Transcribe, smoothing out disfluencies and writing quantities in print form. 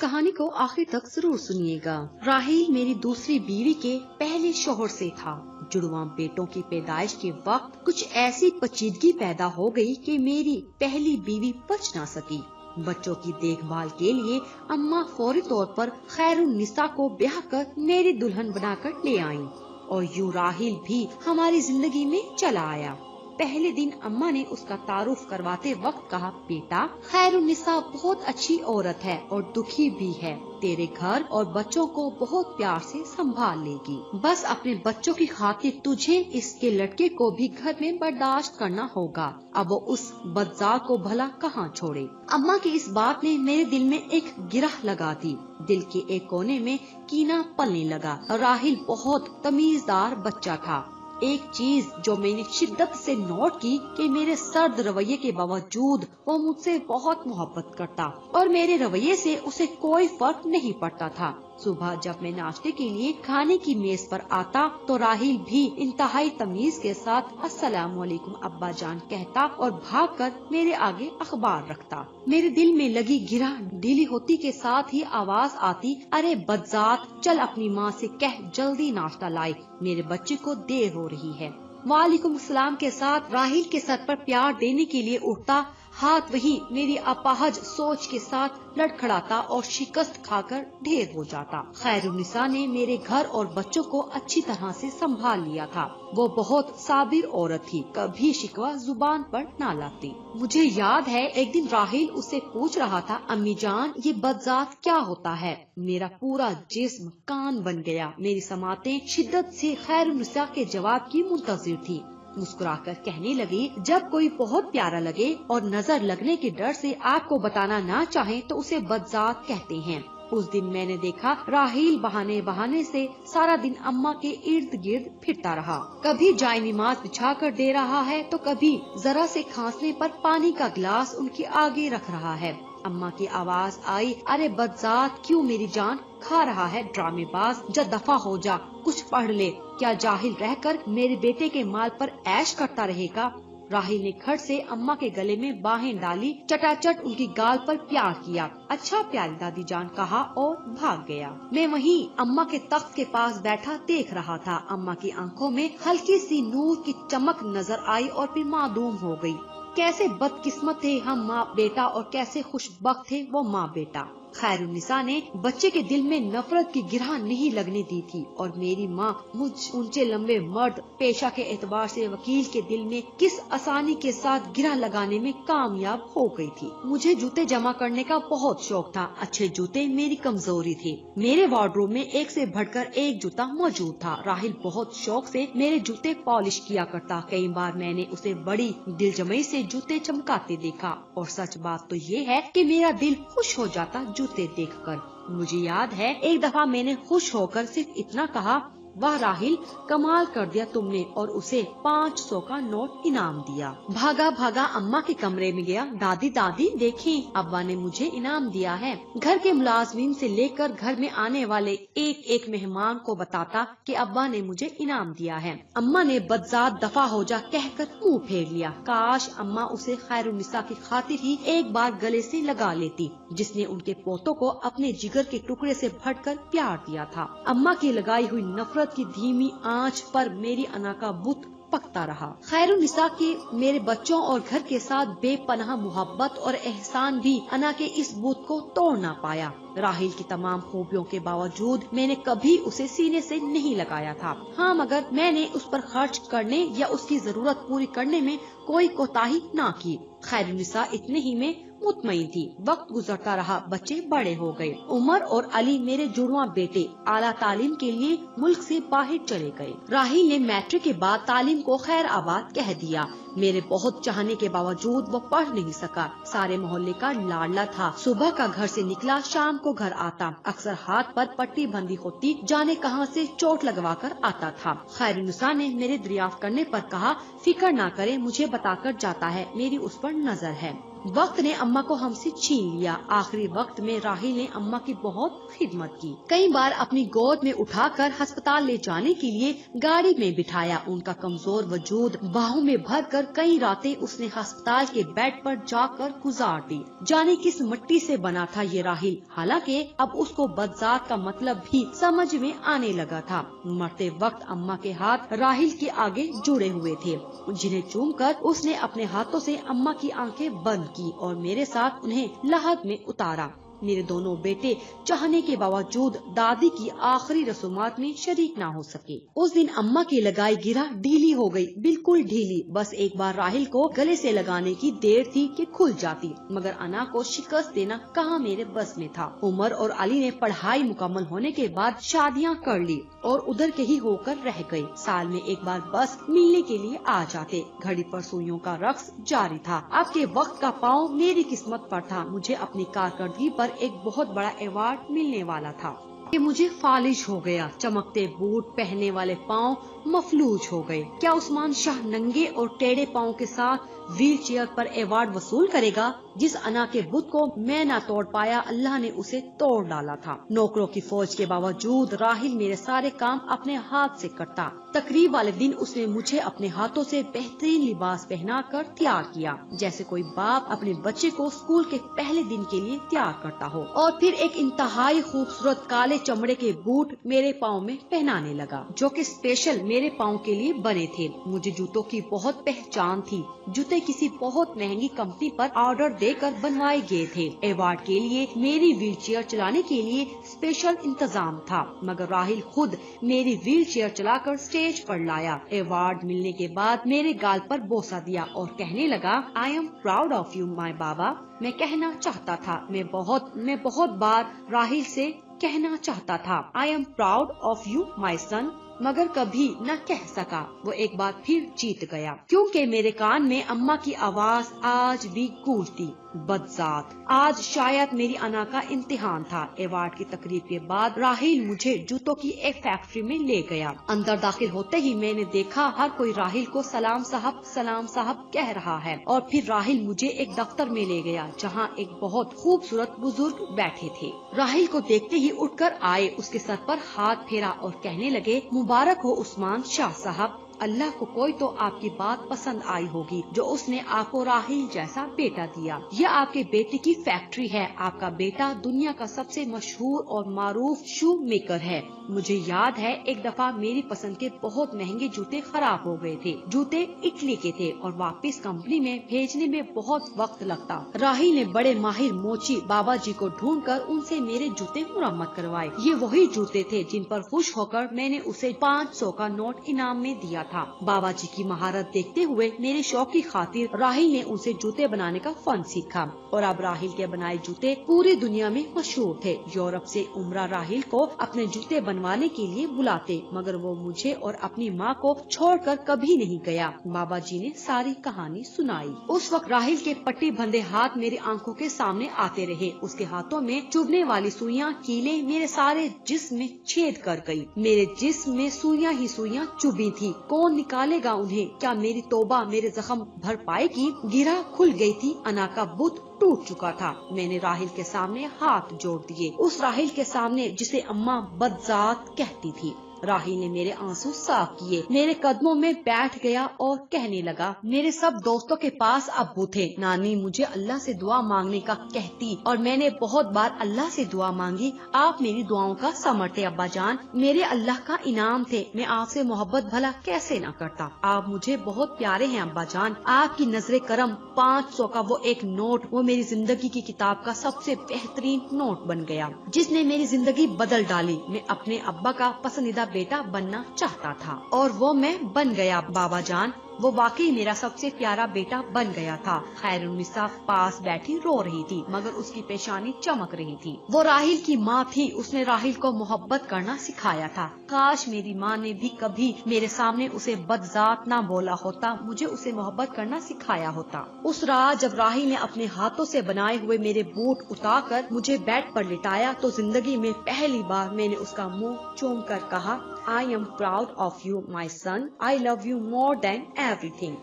कहानी को आखिर तक जरूर सुनिएगा। राहिल मेरी दूसरी बीवी के पहले शौहर से था। जुड़वा बेटों की पैदाइश के वक्त कुछ ऐसी पेचीदगी पैदा हो गई कि मेरी पहली बीवी बच ना सकी। बच्चों की देखभाल के लिए अम्मा फौरी तौर पर खैरुन्निसा को ब्याह कर मेरी दुल्हन बनाकर ले आईं और यूं राहिल भी हमारी जिंदगी में चला आया। पहले दिन अम्मा ने उसका तारुफ करवाते वक्त कहा, बेटा खैरुन्निसा बहुत अच्छी औरत है और दुखी भी है, तेरे घर और बच्चों को बहुत प्यार से संभाल लेगी। बस अपने बच्चों की खातिर तुझे इसके लड़के को भी घर में बर्दाश्त करना होगा। अब वो उस बदजार को भला कहाँ छोड़े। अम्मा की इस बात ने मेरे दिल में एक गिरह लगा दी। दिल के एक कोने में कीना पलने लगा। राहिल बहुत तमीजदार बच्चा था। एक चीज जो मैंने शिद्दत से नोट की कि मेरे सर्द रवैये के बावजूद वो मुझसे बहुत मोहब्बत करता और मेरे रवैये से उसे कोई फर्क नहीं पड़ता था। सुबह जब मैं नाश्ते के लिए खाने की मेज पर आता तो राहिल भी इंतहाई तमीज के साथ अस्सलाम वालेकुम अब्बा जान कहता और भागकर मेरे आगे अखबार रखता। मेरे दिल में लगी गिरह ढीली होती के साथ ही आवाज आती, अरे बदजात, चल अपनी माँ से कह जल्दी नाश्ता लाए, मेरे बच्चे को देर हो रही है। वालेकुम सलाम के साथ राहिल के सर पर प्यार देने के लिए उठता, हाथ वही मेरी अपाहज सोच के साथ लड़खड़ाता और शिकस्त खाकर ढेर हो जाता। खैरुन्निसा ने मेरे घर और बच्चों को अच्छी तरह से संभाल लिया था। वो बहुत साबिर औरत थी, कभी शिकवा जुबान पर ना लाती। मुझे याद है एक दिन राहिल उससे पूछ रहा था, अम्मी जान ये बदजात क्या होता है? मेरा पूरा जिस्म कान बन गया। मेरी समातें शिद्दत से खैरुन्निसा के जवाब की मुंतजिर थी। मुस्कुराकर कहने लगी, जब कोई बहुत प्यारा लगे और नजर लगने के डर से आपको बताना ना चाहे तो उसे बदजात कहते हैं। उस दिन मैंने देखा राहिल बहाने बहाने से सारा दिन अम्मा के इर्द गिर्द फिरता रहा। कभी जाय नमाज बिछा कर दे रहा है तो कभी जरा से खांसने पर पानी का गिलास उनके आगे रख रहा है। अम्मा की आवाज आई, अरे बदजात, क्यों मेरी जान खा रहा है ड्रामेबाज, जा दफा हो जा, कुछ पढ़ ले। क्या जाहिल रहकर मेरे बेटे के माल पर ऐश करता रहेगा? राहिल ने खट से अम्मा के गले में बाहें डाली, चटाचट उनकी गाल पर प्यार किया। अच्छा प्यारी दादी जान कहा और भाग गया। मैं वहीं अम्मा के तख्त के पास बैठा देख रहा था। अम्मा की आंखों में हल्की सी नूर की चमक नजर आई और फिर मासूम हो गई। कैसे बदकिस्मत थे हम माँ बेटा और कैसे खुशबख्त थे वो माँ बेटा। खैरुन्निसा ने बच्चे के दिल में नफरत की गिरह नहीं लगने दी थी और मेरी माँ मुझ ऊंचे लंबे मर्द पेशा के एतबार से वकील के दिल में किस आसानी के साथ गिरह लगाने में कामयाब हो गई थी। मुझे जूते जमा करने का बहुत शौक था। अच्छे जूते मेरी कमजोरी थी। मेरे वार्डरोब में एक से बढ़कर एक जूता मौजूद था। राहिल बहुत शौक से मेरे जूते पॉलिश किया करता। कई बार मैंने उसे बड़ी दिलजमई से जूते चमकाते देखा और सच बात तो ये है कि मेरा दिल खुश हो जाता जूते देखकर। मुझे याद है एक दफा मैंने खुश होकर सिर्फ इतना कहा, वाह राहिल, कमाल कर दिया तुमने, और उसे 500 का नोट इनाम दिया। भागा भागा अम्मा के कमरे में गया। दादी दादी देखें, अब्बा ने मुझे इनाम दिया है। घर के मुलाजमीन से लेकर घर में आने वाले एक एक मेहमान को बताता कि अब्बा ने मुझे इनाम दिया है। अम्मा ने बदजात दफा हो जा कहकर मुँह फेर लिया। काश अम्मा उसे खैरुन्निसा की खातिर ही एक बार गले से लगा लेती, जिसने उनके पोतों को अपने जिगर के टुकड़े से भरकर प्यार दिया था। अम्मा की लगाई हुई नफरत की धीमी आंच पर मेरी अना का बुत पकता रहा। खैरुन्निसा के मेरे बच्चों और घर के साथ बेपनाह मोहब्बत और एहसान भी अना के इस बुत को तोड़ ना पाया। राहिल की तमाम खूबियों के बावजूद मैंने कभी उसे सीने से नहीं लगाया था। हाँ, मगर मैंने उस पर खर्च करने या उसकी जरूरत पूरी करने में कोई कोताही ना की। खैरुन्निसा इतने ही में मुतमईन थी। वक्त गुजरता रहा, बच्चे बड़े हो गए। उमर और अली मेरे जुड़वा बेटे आला तालीम के लिए मुल्क से बाहर चले गए। राहिल ने मैट्रिक के बाद तालीम को खैर आबाद कह दिया। मेरे बहुत चाहने के बावजूद वो पढ़ नहीं सका। सारे मोहल्ले का लाडला था। सुबह का घर से निकला, शाम को घर आता। अक्सर हाथ पर पट्टी बंदी होती, जाने कहां से चोट लगवा कर आता था। खैरुन्निसा ने मेरे दरियाफ्त करने पर कहा, फिक्र ना करे, मुझे बताकर जाता है, मेरी उस पर नजर है। वक्त ने अम्मा को हमसे छीन लिया। आखिरी वक्त में राहिल ने अम्मा की बहुत खिदमत की। कई बार अपनी गोद में उठाकर अस्पताल ले जाने के लिए गाड़ी में बिठाया। उनका कमजोर वजूद बाहों में भरकर कई रातें उसने अस्पताल के बेड पर जाकर गुजार दी। जाने किस मिट्टी से बना था ये राहिल। हालांकि अब उसको बदजात का मतलब भी समझ में आने लगा था। मरते वक्त अम्मा के हाथ राहिल के आगे जुड़े हुए थे, जिन्हें चूमकर उसने अपने हाथों से अम्मा की आंखें बंद की और मेरे साथ उन्हें लहद में उतारा। मेरे दोनों बेटे चाहने के बावजूद दादी की आखिरी रसूमात में शरीक ना हो सके। उस दिन अम्मा की लगाई गिरा ढीली हो गई, बिल्कुल ढीली। बस एक बार राहिल को गले से लगाने की देर थी कि खुल जाती, मगर अना को शिकस्त देना कहाँ मेरे बस में था। उमर और अली ने पढ़ाई मुकम्मल होने के बाद शादियाँ कर ली और उधर के ही होकर रह गए। साल में एक बार बस मिलने के लिए आ जाते। घड़ी पर सुइयों का रक्स जारी था। अब के वक्त का पाँव मेरी किस्मत पर था। मुझे अपनी कारकर्दगी पर एक बहुत बड़ा अवार्ड मिलने वाला था कि मुझे फालिश हो गया। चमकते बूट पहनने वाले पाँव मफलूज हो गए। क्या उस्मान शाह नंगे और टेढ़े पाँव के साथ व्हील चेयर पर अवार्ड वसूल करेगा? जिस अना के बुत को मैं न तोड़ पाया, अल्लाह ने उसे तोड़ डाला था। नौकरों की फौज के बावजूद राहिल मेरे सारे काम अपने हाथ से करता। तकरीब वाले दिन उसने मुझे अपने हाथों से बेहतरीन लिबास पहनाकर तैयार किया, जैसे कोई बाप अपने बच्चे को स्कूल के पहले दिन के लिए तैयार करता हो। और फिर एक इंतहाई खूबसूरत काले चमड़े के बूट मेरे पाँव में पहनाने लगा, जो कि स्पेशल मेरे पाँव के लिए बने थे। मुझे जूतों की बहुत पहचान थी। जूते किसी बहुत महंगी कंपनी पर ऑर्डर देकर बनवाए गए थे। अवार्ड के लिए मेरी व्हील चेयर चलाने के लिए स्पेशल इंतजाम था, मगर राहिल खुद मेरी व्हील चेयर चलाकर स्टेज पर लाया। अवार्ड मिलने के बाद मेरे गाल पर बोसा दिया और कहने लगा, I am proud of you my बाबा। मैं कहना चाहता था, मैं बहुत बार राहिल से कहना चाहता था, आई am proud of you my son, मगर कभी न कह सका। वो एक बार फिर जीत गया, क्योंकि मेरे कान में अम्मा की आवाज आज भी गूंजती, बदजात। आज शायद मेरी अना का इम्तिहान था। अवार्ड की तकरीब के बाद राहिल मुझे जूतों की एक फैक्ट्री में ले गया। अंदर दाखिल होते ही मैंने देखा हर कोई राहिल को सलाम साहब कह रहा है। और फिर राहिल मुझे एक दफ्तर में ले गया, जहाँ एक बहुत खूबसूरत बुजुर्ग बैठे थे। राहिल को देखते ही उठकर आए, उसके सर पर हाथ फेरा और कहने लगे, मुबारक हो उस्मान शाह साहब। अल्लाह को कोई तो आपकी बात पसंद आई होगी, जो उसने आपको राहिल जैसा बेटा दिया। यह आपके बेटे की फैक्ट्री है। आपका बेटा दुनिया का सबसे मशहूर और मारूफ शू मेकर है। मुझे याद है एक दफा मेरी पसंद के बहुत महंगे जूते खराब हो गए थे। जूते इटली के थे और वापस कंपनी में भेजने में बहुत वक्त लगता। राहिल ने बड़े माहिर मोची बाबा जी को ढूंढकर उनसे मेरे जूते मुरम्मत करवाए। ये वही जूते थे जिन पर खुश होकर मैंने उसे 500 का नोट इनाम में दिया था। बाबा जी की महारत देखते हुए मेरे शौक की खातिर राहिल ने उनसे जूते बनाने का फन सीखा और अब राहिल के बनाए जूते पूरी दुनिया में मशहूर थे। यूरोप से उमरा राहिल को अपने जूते बनवाने के लिए बुलाते, मगर वो मुझे और अपनी माँ को छोड़कर कभी नहीं गया। बाबा जी ने सारी कहानी सुनाई। उस वक्त राहिल के पट्टी बंधे हाथ मेरी आंखों के सामने आते रहे। उसके हाथों में चुभने वाली सुइयां कीले मेरे सारे जिस्म में छेद कर गई। मेरे जिस्म में सुइयां ही सुइयां चुभी थी। कौन निकालेगा उन्हें? क्या मेरी तौबा मेरे जख्म भर पाएगी? गिरा खुल गई थी। अना का बुत टूट चुका था। मैंने राहिल के सामने हाथ जोड़ दिए, उस राहिल के सामने जिसे अम्मा बदजात कहती थी। राहिल ने मेरे आंसू साफ किए, मेरे कदमों में बैठ गया और कहने लगा, मेरे सब दोस्तों के पास अब्बू थे। नानी मुझे अल्लाह से दुआ मांगने का कहती और मैंने बहुत बार अल्लाह से दुआ मांगी। आप मेरी दुआओं का समर थे अब्बा जान, मेरे अल्लाह का इनाम थे। मैं आपसे मोहब्बत भला कैसे न करता। आप मुझे बहुत प्यारे हैं अब्बा जान। आपकी नजरे करम 500 का वो एक नोट, वो मेरी जिंदगी की किताब का सबसे बेहतरीन नोट बन गया, जिसने मेरी जिंदगी बदल डाली। मैं अपने अब्बा का पसंदीदा बेटा बनना चाहता था और वो मैं बन गया बाबा जान। वो वाकई मेरा सबसे प्यारा बेटा बन गया था। खैरुन्निसा पास बैठी रो रही थी, मगर उसकी पेशानी चमक रही थी। वो राहिल की माँ थी, उसने राहिल को मोहब्बत करना सिखाया था। काश मेरी माँ ने भी कभी मेरे सामने उसे बदजात ना बोला होता, मुझे उसे मोहब्बत करना सिखाया होता। उस रात जब राहिल ने अपने हाथों से बनाए हुए मेरे बूट उतारकर मुझे बेड पर लिटाया, तो जिंदगी में पहली बार मैंने उसका मुंह चूम कर कहा, I am proud of you, my son. I love you more than everything.